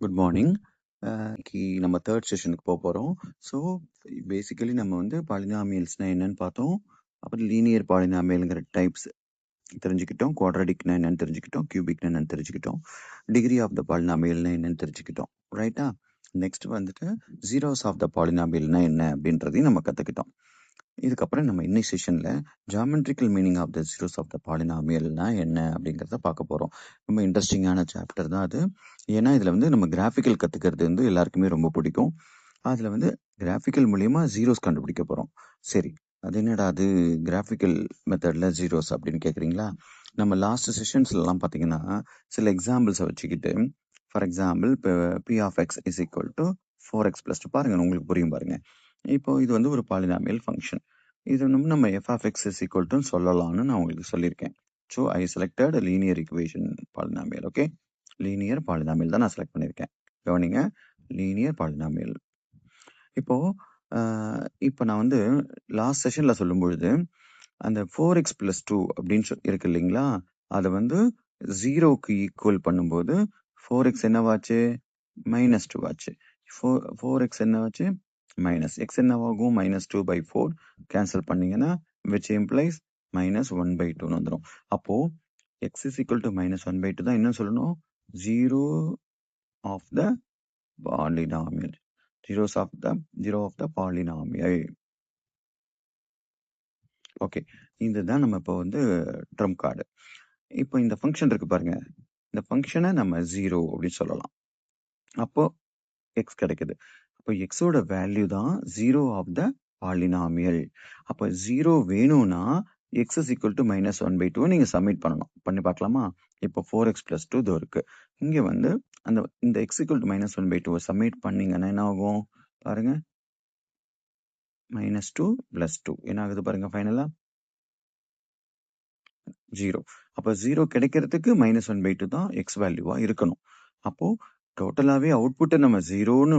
Good morning. இன்னைக்கு நம்ம third செஷனுக்கு போகிறோம். ஸோ பேசிக்கலி நம்ம வந்து பாலினாமியல்ஸ்னால் என்னன்னு பார்த்தோம். அப்புறம் லீனியர் பாலினாமியல்ங்கிற டைப்ஸ் தெரிஞ்சுக்கிட்டோம். குவாட்ரடிக்னா என்னன்னு தெரிஞ்சுக்கிட்டோம். கியூபிக்னா என்னன்னு தெரிஞ்சுக்கிட்டோம். டிகிரி ஆஃப் த பாலினாமியல்னா என்னன்னு தெரிஞ்சுக்கிட்டோம். ரைட்டா? நெக்ஸ்ட் வந்துட்டு ஜீரோஸ் ஆஃப் த பாலினாமியல்னா என்ன அப்படின்றதையும் நம்ம கற்றுக்கிட்டோம். இதுக்கப்புறம் நம்ம இன்னைக்கு செஷனில் geometrical meaning of the zeros of the பாலினாமியல்னா என்ன அப்படிங்கிறத பார்க்க போகிறோம். ரொம்ப இன்ட்ரெஸ்டிங்கான சாப்டர் தான் அது. ஏன்னா இதில் வந்து நம்ம கிராஃபிக்கல் கற்றுக்கிறது வந்து எல்லாருக்குமே ரொம்ப பிடிக்கும். அதில் வந்து கிராஃபிக்கல் மூலியமா ஜீரோஸ் கண்டுபிடிக்க போகிறோம். சரி, அது என்னடா அது கிராஃபிக்கல் மெத்தடில் ஜீரோஸ் அப்படின்னு கேட்குறீங்களா? நம்ம லாஸ்ட் செஷன்ஸ்லாம் பார்த்தீங்கன்னா சில எக்ஸாம்பிள்ஸை வச்சுக்கிட்டு, ஃபார் எக்ஸாம்பிள் இப்போ p of x is equal to 4x + 2 பாருங்கள், உங்களுக்கு புரியும் பாருங்கள். இப்போ இது வந்து ஒரு பாலினாமியல் ஃபங்க்ஷன். இது நம்ம f of x is equal to சொல்லலாம்னு நான் உங்களுக்கு சொல்லியிருக்கேன். So I selected linear equation polynomial. Okay, linear polynomial தான் நான் செலக்ட் பண்ணியிருக்கேன். கவனிங்க, லீனியர் பாலினாமியல். இப்போ நான் வந்து லாஸ்ட் செஷனில் சொல்லும் பொழுது அந்த 4x + 2 அப்படின்னு இருக்கு இல்லைங்களா, அதை வந்து 0க்கு ஈக்குவல் பண்ணும்போது 4x என்னவாச்சு? -2 ஆச்சு. 4x என்னவாச்சு? மைனஸ் எக்ஸ் என்னவாகும்? -2/4 கேன்சல் பண்ணீங்கன்னா விச் இம்ப்ளைஸ் -1/2ன்னு வந்துடும். அப்போ x is equal to -1/2 தான் என்ன சொல்லணும்? Zero of the polynomial. Zero of the polynomial. Okay, இதுதான் நம்ம இப்போ வந்து ட்ரம் கார்டு. இப்போ இந்த ஃபங்க்ஷன் இருக்கு பாருங்க, இந்த ஃபங்க்ஷனை நம்ம 0 அப்படின்னு சொல்லலாம். அப்போ எக்ஸ் கிடைக்குது. அப்போ எக்ஸோட வேல்யூ தான் 0 ஆஃப் த பாலினாமியல். அப்போ 0 வேணும்னா எக்ஸ் இஸ் ஈக்குவல் டு -1/2 நீங்கள் சப்மிட் பண்ணணும். பண்ணி பார்க்கலாமா? இப்போ 4x + 2 இதோ இருக்கு. இங்கே வந்து இந்த எக்ஸ் ஈக்குவல் டு -1/2 சப்மிட் பண்ணீங்கன்னா என்ன ஆகும் பாருங்க? -2 + 2 என்ன ஆகுது பாருங்க ஃபைனலாக? 0. அப்போ 0 கிடைக்கிறதுக்கு -1/2 தான் எக்ஸ் வேல்யூவாக இருக்கணும். அப்போது டோட்டலாகவே அவுட்புட்டை நம்ம 0ன்னு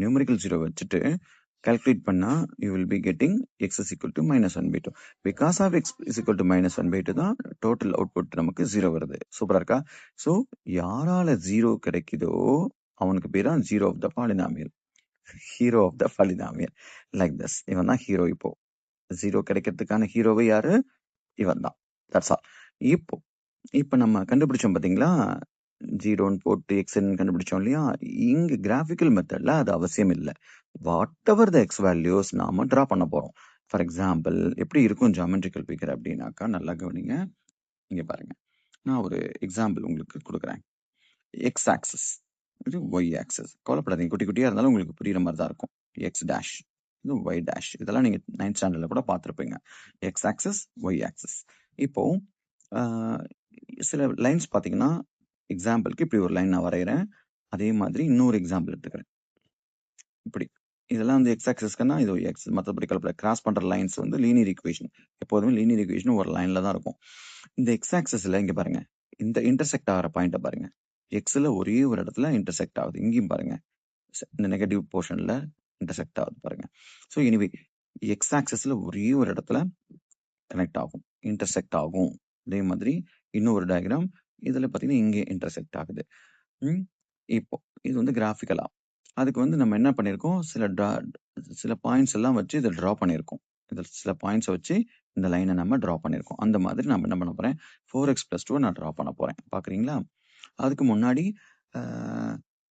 நியூமரிக்கல் 0 வச்சுட்டு calculate பண்ணால் you will be getting x is equal to -1/2. Because of x is equal to -1/2 தான் டோட்டல் அவுட்புட் நமக்கு 0 வருது. சூப்பராக இருக்கா? ஸோ யாரால 0 கிடைக்குதோ அவனுக்கு பேர் தான் zero of the polynomial, hero of the polynomial. Like this, இவன் தான் ஹீரோ. இப்போ 0 கிடைக்கிறதுக்கான ஹீரோவை யாரு? இவன் தான். That's all. இப்போ நம்ம கண்டுபிடிச்சோம் பார்த்தீங்களா, 0ன்னு போட்டு எக்ஸ்ன்னு கண்டுபிடிச்சோம் இல்லையா? இங்கே கிராஃபிக்கல் மெத்தடில் அது அவசியம் இல்லை. What ever the X values நாம ட்ரா பண்ண போகிறோம். ஃபார் எக்ஸாம்பிள் எப்படி இருக்கும் ஜாமெட்ரிக்கல் ஃபிகர் அப்படின்னாக்கா, நல்லா கவனிங்க. இங்கே பாருங்க, நான் ஒரு எக்ஸாம்பிள் உங்களுக்கு கொடுக்குறேன். எக்ஸ் ஆக்சஸ், இது ஒய் ஆக்சஸ். கவலைப்படாதீங்க, குட்டி குட்டியாக இருந்தாலும் உங்களுக்கு புரியுற மாதிரி தான் இருக்கும். எக்ஸ் டேஷ், இது ஒய் டேஷ். இதெல்லாம் நீங்கள் 9th ஸ்டாண்டர்டில் கூட பார்த்துருப்பீங்க. X axis, y axis. இப்போ சில லைன்ஸ் பார்த்தீங்கன்னா, எக்ஸாம்பிளுக்கு இப்படி ஒரு லைன் நான் வரைகிறேன். அதே மாதிரி இன்னொரு எக்ஸாம்பிள் எடுத்துக்கிறேன். இப்படி இதெல்லாம் வந்து எக்ஸ் ஆக்சஸ்க்குன்னா இது எக்ஸ். மற்றபடி கிராஸ் பண்ணுற லைன்ஸ் வந்து லீனியர் ஈக்குவேஷன். எப்போதுமே லீனியர் ஈக்குவேஷன் ஒரு லைனில் தான் இருக்கும். இந்த எக்ஸ் ஆக்சஸில் இங்கே பாருங்க, இந்த இன்டர்செக்ட் ஆகிற பாயிண்ட்டை பாருங்க. எக்ஸில் ஒரே ஒரு இடத்துல இன்டர்செக்ட் ஆகுது. இங்கேயும் பாருங்க, இந்த நெகட்டிவ் போர்ஷனில் இன்டர்செக்ட் ஆகுது பாருங்க. ஸோ எனிவே எக்ஸ் ஆக்சஸில் ஒரே ஒரு இடத்துல கனெக்ட் ஆகும், இன்டர்செக்ட் ஆகும். அதே மாதிரி இன்னொரு டயக்ராம் இதில் பார்த்தீங்கன்னா இங்கே இன்டர்செக்ட் ஆகுது. இப்போ இது வந்து கிராஃபிக்கலாக அதுக்கு வந்து நம்ம என்ன பண்ணியிருக்கோம், சில பாயிண்ட்ஸ் எல்லாம் வச்சு இதை ட்ரா பண்ணியிருக்கோம். இதில் சில பாயிண்ட்ஸை வச்சு இந்த லைனை நம்ம ட்ரா பண்ணியிருக்கோம். அந்த மாதிரி நம்ம என்ன பண்ண போகிறேன், 4x + 2 நான் ட்ரா பண்ண போகிறேன். பார்க்குறீங்களா? அதுக்கு முன்னாடி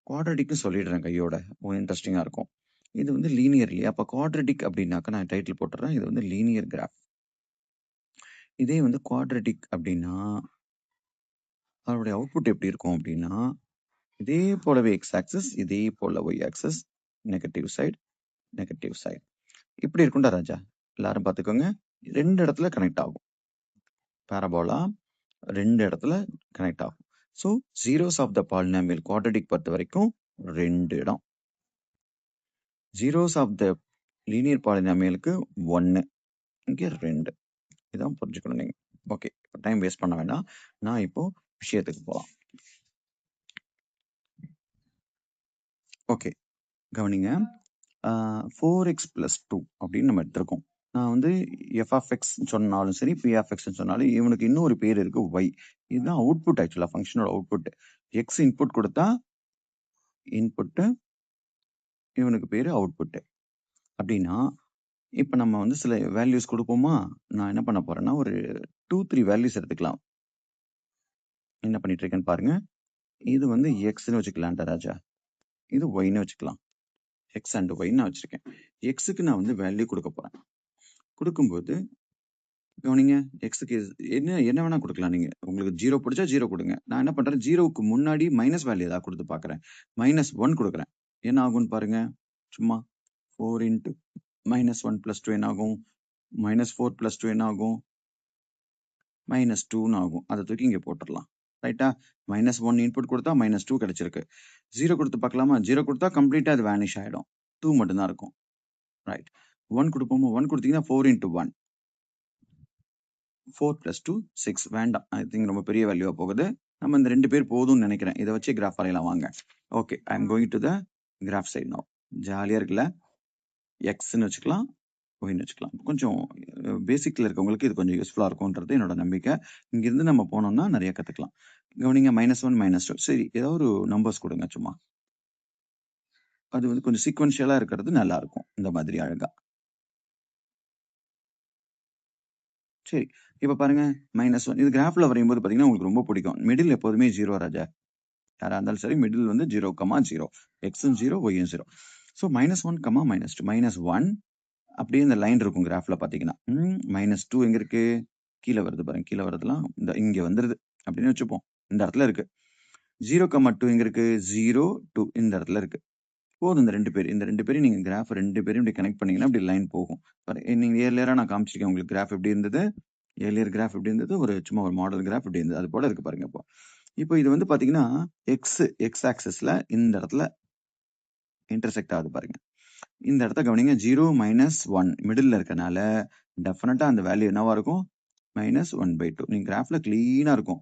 குவாட்ரடிக்னு சொல்லிடுறேன் கையோட, இன்ட்ரெஸ்டிங்காக இருக்கும். இது வந்து லீனியர் இல்லையா? அப்போ குவாட்ரடிக் அப்படின்னாக்கா நான் டைட்டில் போட்டுறேன், இது வந்து லீனியர் கிராஃப். இதே வந்து குவாட்ரடிக் அப்படின்னா அதனுடைய அவுட்புட் எப்படி இருக்கும் அப்படின்னா, இதே போலவே எக்ஸ் ஆக்சஸ், இதே போல ஒய் ஆக்சஸ், நெகட்டிவ் சைடு இப்படி இருக்கும்டா ராஜா. எல்லாரும் பார்த்துக்கோங்க, 2 இடத்துல கனெக்ட் ஆகும். பேரபோலா 2 இடத்துல கனெக்ட் ஆகும். So zeros of the polynomial quadratic பொறுத்த வரைக்கும் 2 இடம். ஜீரோஸ் ஆஃப் த லீனியர் பாலினாமியலுக்கு 1, இங்கே 2. இதான் புரிஞ்சுக்கணும் நீங்கள். ஓகே, டைம் வேஸ்ட் பண்ண வேண்டாம். நான் இப்போ விஷயத்துக்கு போகலாம். ஓகே, கவனிங்க. 4x + 2 அப்படின்னு நம்ம எடுத்திருக்கோம். நான் வந்து எஃப் ஆஃப் எக்ஸ் சொன்னாலும் சரி, பி ஆஃப் எக்ஸ் சொன்னாலும் இவனுக்கு இன்னொரு பேர் இருக்கு ஒய். இதுதான் அவுட்புட். ஆக்சுவலாக ஃபங்க்ஷனோட அவுட்புட். எக்ஸ் இன்புட் கொடுத்தா இன்புட்டு, இவனுக்கு பேரு அவுட்புட்டு. அப்படின்னா இப்ப நம்ம வந்து சில வேல்யூஸ் கொடுப்போமா? நான் என்ன பண்ண போறேன்னா, ஒரு 2, 3 வேல்யூஸ் எடுத்துக்கலாம். என்ன பண்ணிட்டு இருக்கேன்னு பாருங்க. இது வந்து எக்ஸ்ன்னு வச்சுக்கலாம்டா ராஜா. இது ஒய்ன்னு வச்சுக்கலாம். எக்ஸ் அண்ட் ஒய் நான் வச்சிருக்கேன். எக்ஸுக்கு நான் வந்து வேல்யூ கொடுக்க போறேன். கொடுக்கும்போது கவனிங்க, எக்ஸுக்கு என்ன என்ன வேணா கொடுக்கலாம் நீங்க. உங்களுக்கு 0 பிடிச்சா 0 கொடுங்க. நான் என்ன பண்றேன், 0க்கு முன்னாடி மைனஸ் வேல்யூ ஏதாவது கொடுத்து பார்க்குறேன். -1 கொடுக்குறேன். என்ன ஆகும்னு பாருங்க. சும்மா 4 இன்ட்டு -1 + 2 என்ன ஆகும்? -4 + 2 என்ன ஆகும்? -2ன்னு ஆகும். அதை தூக்கி இங்க போட்டுடலாம். ரைட்டா? -1 இன்புட் கொடுத்தா -2 கிடைச்சிருக்கு. 0 கொடுத்து பார்க்கலாமா? 0 கொடுத்தா கம்ப்ளீட்டா அது வேனிஷ் ஆயிடும். 2 மட்டும் தான் இருக்கும். ரைட். 1 கொடுப்போமா? 1 கொடுத்தீங்கன்னா 4 இன்ட்டு 1. 4 + 2 6. வேண்டாம். ஐ திங்க் ரொம்ப பெரிய வேல்யூவா போகுது. நம்ம இந்த 2 பேர் போதும்னு நினைக்கிறேன். இதை வச்சு கிராஃப் வரையலாம் வாங்க. Okay, I am going to the graph side now. ஜாலியா இருக்குல்ல? எக்ஸ்ன்னு வச்சுக்கலாம், ஒய்ன்னு வச்சுக்கலாம். கொஞ்சம் பேசிக்ல இருக்கவங்களுக்கு இது கொஞ்சம் யூஸ்ஃபுல்லா இருக்கும்ன்றது என்னோட நம்பிக்கை. இங்கிருந்து நம்ம போனோம்னா நிறைய கத்துக்கலாம். கவனிங்க, -1 -2. சரி, ஏதாவது ஒரு நம்பர்ஸ் கொடுங்க சும்மா. அது வந்து கொஞ்சம் சீக்வன்ஷியலா இருக்கிறது நல்லா இருக்கும். இந்த மாதிரி அழகா. சரி, இப்ப பாருங்க, -1 இது கிராஃப்ல வரையும்போது பாத்தீங்கன்னா உங்களுக்கு ரொம்ப பிடிக்கும். மிடில் எப்போதுமே 0 ராஜா. யாரா இருந்தாலும் சரி, மிடில் வந்து 0,0. எக்ஸும் 0, ஒய்யும் 0. ஸோ -1, -2. -1 அப்படியே இந்த லைன் இருக்கும் கிராஃப்ல பாத்தீங்கன்னா. -2 எங்க இருக்கு? கீழே வருது பாருங்க. கீழே வரதுலாம் இந்த இங்க வந்துருது அப்படின்னு வச்சுப்போம். இந்த இடத்துல இருக்கு. 0,2 எங்க இருக்கு? 0, 2 இந்த இடத்துல இருக்கு. போதும் இந்த 2 பேர். இந்த 2 பேரையும் நீங்க கிராஃப் 2 பேரையும் இப்படி கனெக்ட் பண்ணீங்கன்னா இப்படி லைன் போகும். நீங்க ஏர்லியரா நான் காமிச்சிருக்கேன் உங்களுக்கு கிராஃப் எப்படி இருந்தது. ஏர்லியர் கிராஃப் எப்படி இருந்தது, ஒரு சும்மா ஒரு மாடல் கிராஃப் எப்படி இருந்தது, அது போல இருக்கு பாருங்க. இப்போ இது வந்து பாத்தீங்கன்னா எக்ஸ் ஆக்சஸ்ல இந்த இடத்துல இன்டர்செக்ட் ஆகுது பாருங்க. இந்த இடத்த கவனிங்க, 0 -1 மிடில் இருக்கனால டெஃபினட்டா அந்த வேல்யூ என்னவா இருக்கும்? -1/2. நீங்க கிராஃப்ல கிளீனா இருக்கும்.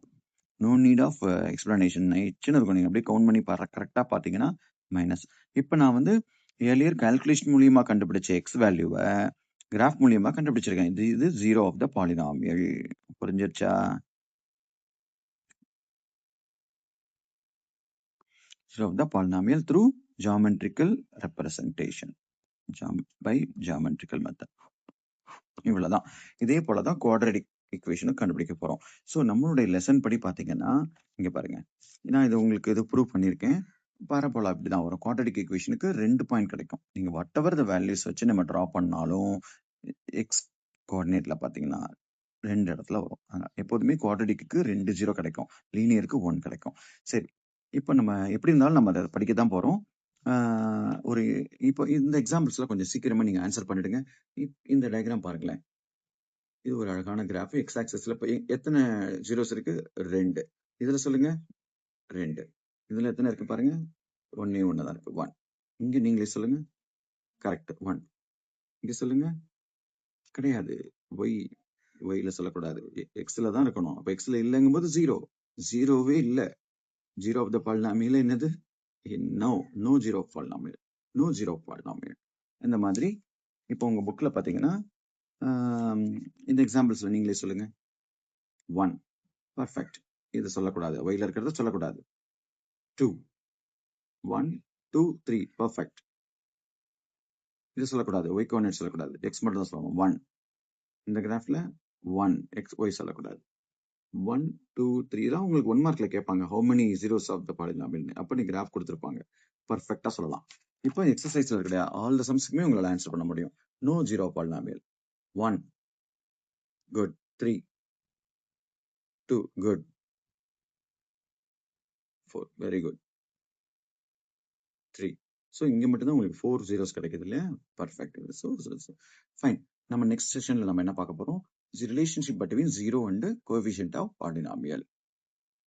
No need of explanation. நைச்சுன்னு இருக்கும். நீங்க அப்படியே கவுண்ட் பண்ணி கரெக்டா பாத்தீங்கன்னா மைனஸ். இப்போ நான் வந்து ஏர்லியர் கால்குலேஷன் மூலியமா கண்டுபிடிச்ச எக்ஸ் வேல்யூவை கிராஃப் மூலியமா கண்டுபிடிச்சிருக்கேன். இது 0 ஆஃப் த பாலினாமியல். புரிஞ்சிருச்சா? 0 of the polynomial through geometrical representation by geometrical method. இவ்வளவுதான். இதே போலதான் குவாட்ரடிக் ஈக்குவேஷனும் கண்டுபிடிக்க போறோம். ஸோ நம்மளுடைய லெசன் படி பாத்தீங்கன்னா இங்க பாருங்க, நான் இது உங்களுக்கு இது ப்ரூவ் பண்ணியிருக்கேன். பாரபோலா அப்படிதான் வரும். குவாட்ரடிக் ஈக்குவேஷனுக்கு 2 பாயிண்ட் கிடைக்கும். நீங்க வாட் எவர் த வேல்யூஸ் வச்சு நம்ம டிரா பண்ணாலும் எக்ஸ் கோஆர்டினேட்ல பாத்தீங்கன்னா 2 இடத்துல வரும். எப்போதுமே குவாட்ரடிக்கு 2 0 கிடைக்கும், லீனியருக்கு 1 கிடைக்கும். சரி, இப்போ நம்ம எப்படி இருந்தாலும் நம்ம அதை படிக்க தான் போறோம். ஒரு இப்போ இந்த எக்ஸாம்பிள்ஸ்ல கொஞ்சம் சீக்கிரமா நீங்க ஆன்சர் பண்ணிடுங்க. இந்த டயக்ராம் பாருங்களேன். இது ஒரு அழகான கிராஃப். எக்ஸ் ஆக்சஸ்ல எத்தனை ஜீரோஸ் இருக்கு? 2. இதுல சொல்லுங்க 2. இதுல எத்தனை இருக்கு பாருங்க? 1 தான் இருக்கு. 1. இங்க நீங்களே சொல்லுங்க. கரெக்ட், 1. இங்க சொல்லுங்க. கிடையாது. ஒய் ஒய்ல சொல்லக்கூடாது, எக்ஸ்ல தான் இருக்கணும். அப்ப எக்ஸ்ல இல்லைங்கும் போது 0. 0வே இல்ல. 0 ஆஃப் த பாலினாமியல் என்னது? No. No 0 of polynomial. No 0 of polynomial. இந்த மாதிரி இப்போ உங்க புக்ல பாத்தீங்கன்னா இந்த எக்ஸாம்பிள்ஸ்ல நீங்களே சொல்லுங்க. 1 பர்ஃபெக்ட். இது சொல்லக்கூடாது, ஒய்ல இருக்கிறத சொல்லக்கூடாது. 2 1 2 3 பர்ஃபெக்ட். இது சொல்லக்கூடாது, ஒய் கோஆர்டினேட் சொல்லக்கூடாது, எக்ஸ் மட்டும் தான் சொல்லணும். 1 இந்த கிராஃப்ல 1 எக்ஸ் ஒய் சொல்லக்கூடாது. 1 2 3 தான் உங்களுக்கு 1 மார்க்ல கேட்பாங்க. How many zeros of the polynomial. அப்ப நீ கிராஃப் கொடுத்துருப்பாங்க, பர்ஃபெக்டா சொல்லலாம். இப்போ எக்ஸசைஸ்ல இருக்கிற ஆல் த சம்ஸ்க்குமே உங்களால ஆன்சர் பண்ண முடியும். No 0 polynomial. 1 good, 3 2 good, 4 very good, 3. So இங்க மட்டும் தான் உங்களுக்கு 4 ஜீரோஸ் கிடைக்குது இல்லையா? பர்ஃபெக்ட். So fine. நம்ம நெக்ஸ்ட் செஷன்ல நம்ம என்ன பார்க்க போறோம்? Relationship between 0 and coefficient of polynomial.